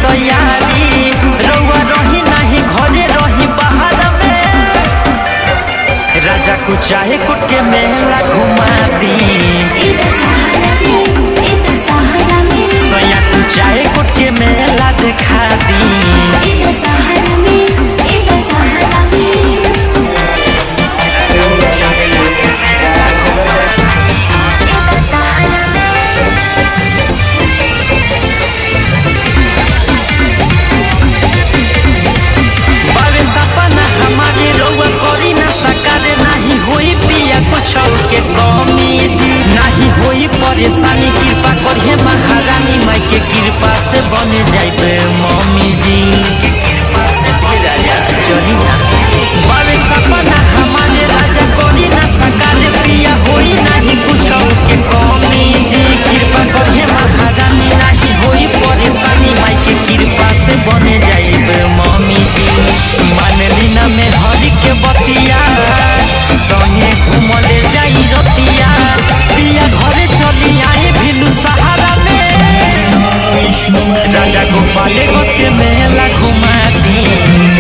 तैयारी रउआ रही नहीं घरे रही बाहर में राजा को चाहे कुट के मेला घुमा दी सैया को चाहे कुट के मेला दिखा दी के कमी जी नहीं होई परेशानी कृपा करिए महारानी माई के कृपा से बन जाइबे मम्मी जी राजा चली ना बाबे सपना हमारे राजा करी ना सकाल पिया होई नहीं कुछ के कमी जी कृपा करिए महारानी नहीं होई परेशानी माई के कृपा से बन जाइबे मम्मी जी मानली ना में हरि के बतिया संगे घूमले जाई रतिया पिया घरे चली आए भिनु सहारा में राजा गोपाले गंज के मेला घुमा दी।